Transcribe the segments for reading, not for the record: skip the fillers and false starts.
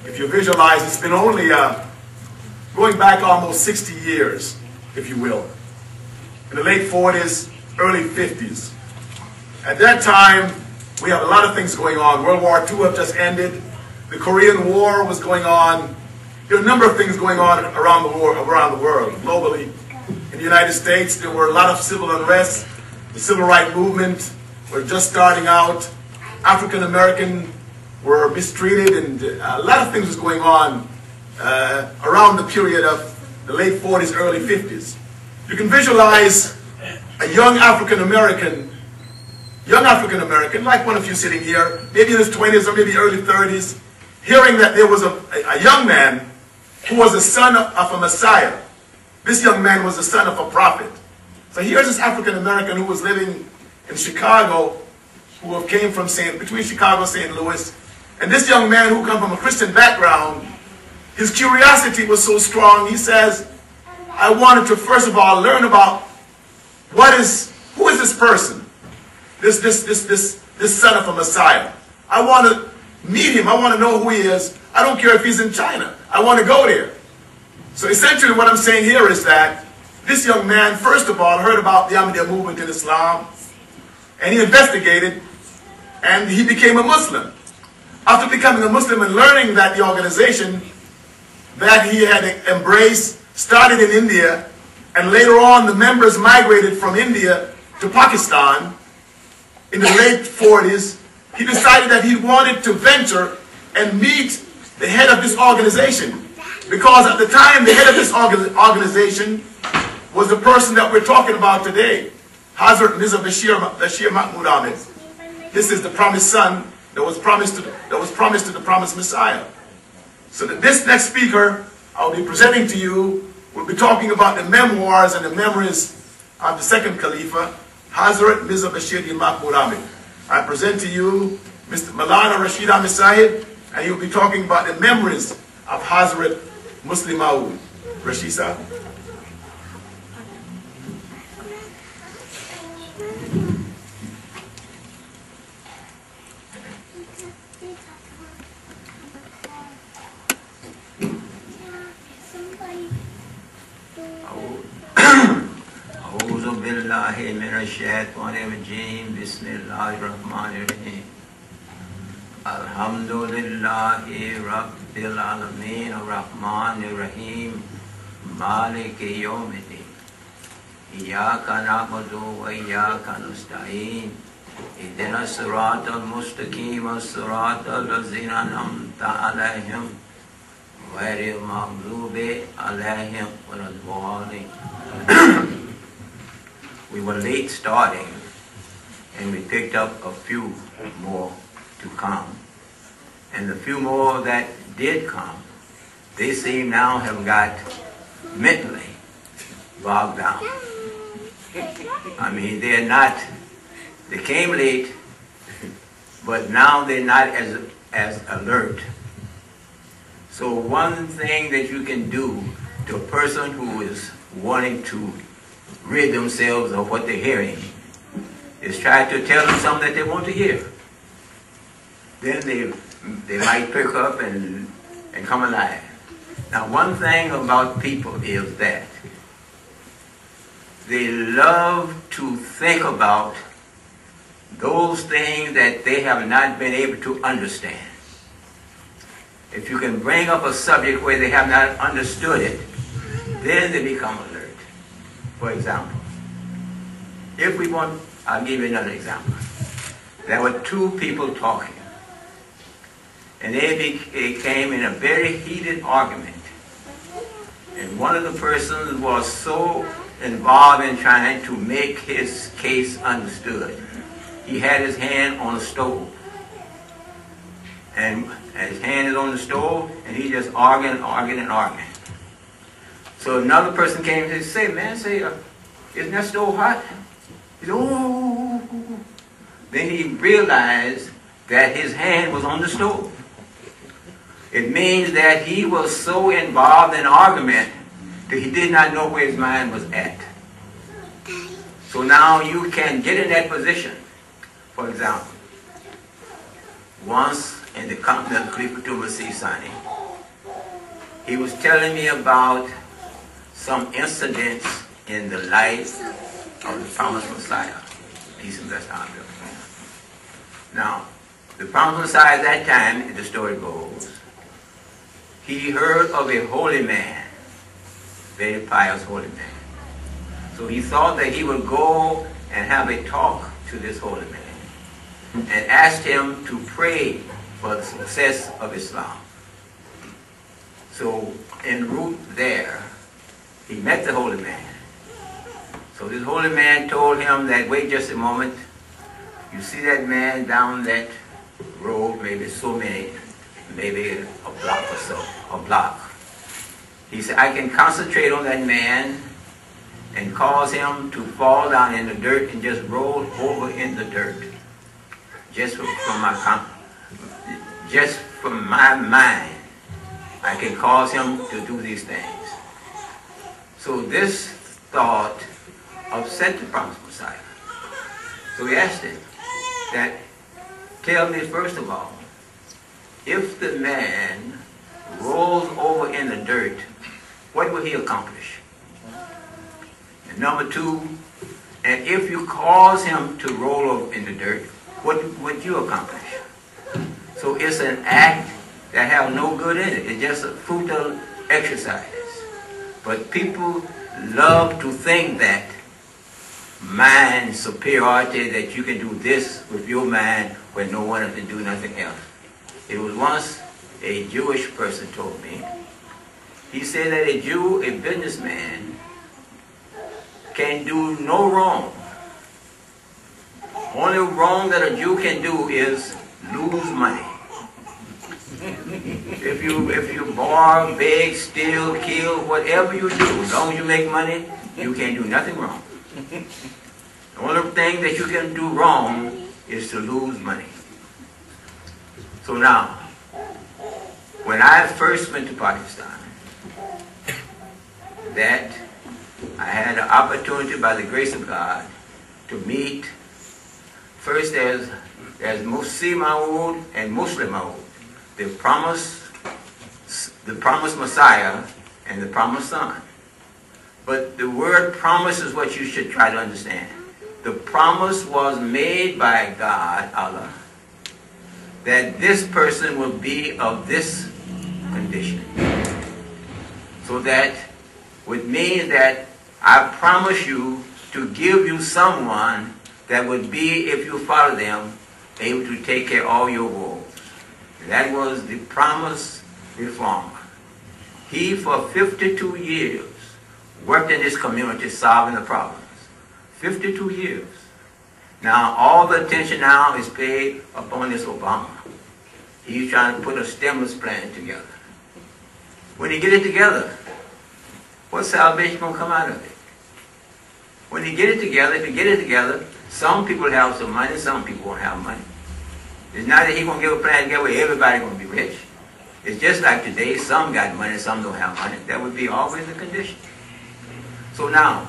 If you visualize, it's been only going back almost 60 years, if you will. In the late 40s, early 50s. At that time, we have a lot of things going on. World War II had just ended. The Korean War was going on. There were a number of things going on around the world, globally. In the United States, there were a lot of civil unrest. The civil rights movement was just starting out. African American were mistreated, and a lot of things was going on around the period of the late 40s, early 50s. You can visualize a young African American, like one of you sitting here, maybe in his 20s or maybe early 30s, hearing that there was a young man who was the son of a Messiah. This young man was the son of a prophet. So here's this African American who was living in Chicago, who came from between Chicago and St. Louis. And this young man who come from a Christian background, his curiosity was so strong, he says, I wanted to first of all learn about who is this person? This son of a Messiah. I want to meet him. I want to know who he is. I don't care if he's in China. I want to go there. So essentially what I'm saying here is that this young man, first of all, heard about the Ahmadi movement in Islam, and he investigated, and he became a Muslim. After becoming a Muslim and learning that the organization that he had embraced started in India, and later on the members migrated from India to Pakistan in the late 40s, he decided that he wanted to venture and meet the head of this organization. Because at the time, the head of this organization was the person that we're talking about today, Hadhrat Mirza Bashir Mahmud Ahmad. This is the promised son that was promised to the promised Messiah. So this next speaker I'll be presenting to you will be talking about the memoirs and the memories of the second Khalifa, Hadhrat Mirza Bashir-Uddin Mahmud Ahmad. I present to you Mr. Maulana Rashid Ahmad Sahib, and he will be talking about the memories of Hadhrat Musleh Maud. Rashid Sahib. Bismillahirrahmanirrahim. Alhamdulillahi Rabbil Alameen Ar-Rahmanir-Rahim Maliki Yawmiddin. Iyyaka na'budu wa iyyaka nasta'in. Ihdina as-siratal mustaqim as-siratal ladzina an'amta 'alayhim ghayril maghdubi 'alayhim waladdallin. We were late starting, and we picked up a few more to come. And the few more that did come, they seem now have got mentally bogged down. I mean, they came late, but now they're not as alert. So one thing that you can do to a person who is wanting to rid themselves of what they're hearing is try to tell them something that they want to hear. Then they might pick up and come alive. Now, one thing about people is that they love to think about those things that they have not been able to understand. If you can bring up a subject where they have not understood it, then they become alert. For example, I'll give you another example. There were two people talking, and they came in a very heated argument. And one of the persons was so involved in trying to make his case understood, he had his hand on the stove. And his hand is on the stove, and he just arguing. So another person came and said, man, isn't that stove hot? He said, oh. Then he realized that his hand was on the stove. It means that he was so involved in argument that he did not know where his mind was at. So now you can get in that position. For example, once in the company of Khalifatul Masih, he was telling me about some incidents in the life of the promised Messiah. Peace and blessed honor. Now, the promised Messiah at that time, the story goes, he heard of a holy man, very pious holy man. So he thought that he would go and have a talk to this holy man and asked him to pray for the success of Islam. So en route there, he met the holy man. So this holy man told him that, wait just a moment, you see that man down that road, maybe so many, maybe a block or so, a block. He said, I can concentrate on that man and cause him to fall down in the dirt and just roll over in the dirt. Just from my mind, I can cause him to do these things. So this thought upset the promised Messiah. So he asked him that, tell me first of all, if the man rolls over in the dirt, what will he accomplish? And number two, and if you cause him to roll over in the dirt, what would you accomplish? So it's an act that has no good in it. It's just a futile exercise. But people love to think that mind superiority, that you can do this with your mind when no one can do nothing else. It was once a Jewish person told me, he said that a Jew, a businessman, can do no wrong. Only wrong that a Jew can do is lose money. If you borrow, beg, steal, kill, whatever you do, as long as you make money, you can't do nothing wrong. The only thing that you can do wrong is to lose money. So now, when I first went to Pakistan, that I had an opportunity by the grace of God to meet, first there's Mahmud and Musleh Mahmud, the promised Messiah and the promised Son. But the word promise is what you should try to understand. The promise was made by God, Allah, that this person will be of this condition. So that would mean that I promise you to give you someone that would be, if you follow them, able to take care of all your woes. That was the promised reformer. He, for 52 years, worked in this community solving the problems. 52 years. Now, all the attention now is paid upon this Obama. He's trying to put a stimulus plan together. When he get it together, what salvation going to come out of it? When he get it together, if he get it together, some people have some money, some people won't have money. It's not that he's going to give a plan together where everybody's going to be rich. It's just like today, some got money, some don't have money. That would be always the condition. So now,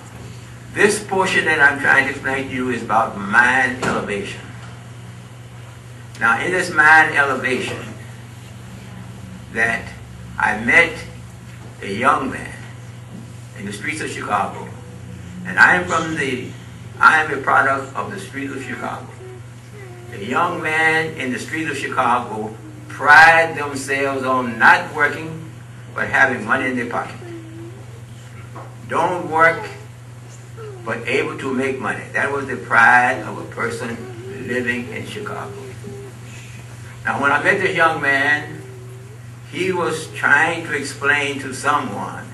this portion that I'm trying to explain to you is about mind elevation. Now, in this mind elevation, that I met a young man in the streets of Chicago, and I am a product of the streets of Chicago. A young man in the streets of Chicago pride themselves on not working, but having money in their pocket. Don't work, but able to make money. That was the pride of a person living in Chicago. Now, when I met this young man, he was trying to explain to someone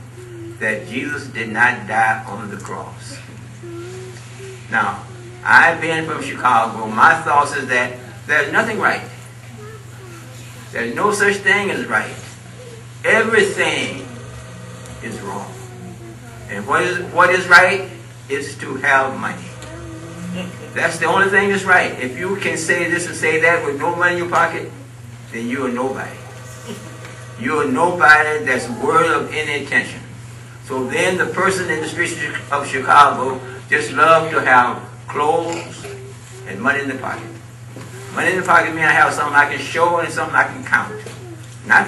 that Jesus did not die on the cross. Now, I've been from Chicago. My thoughts is that there's nothing right. There's no such thing as right. Everything is wrong. And what is right is to have money. That's the only thing that's right. If you can say this and say that with no money in your pocket, then you are nobody. You are nobody that's worthy of any attention. So then the person in the streets of Chicago just love to have clothes and money in the pocket. Money in the pocket means I have something I can show and something I can count. Not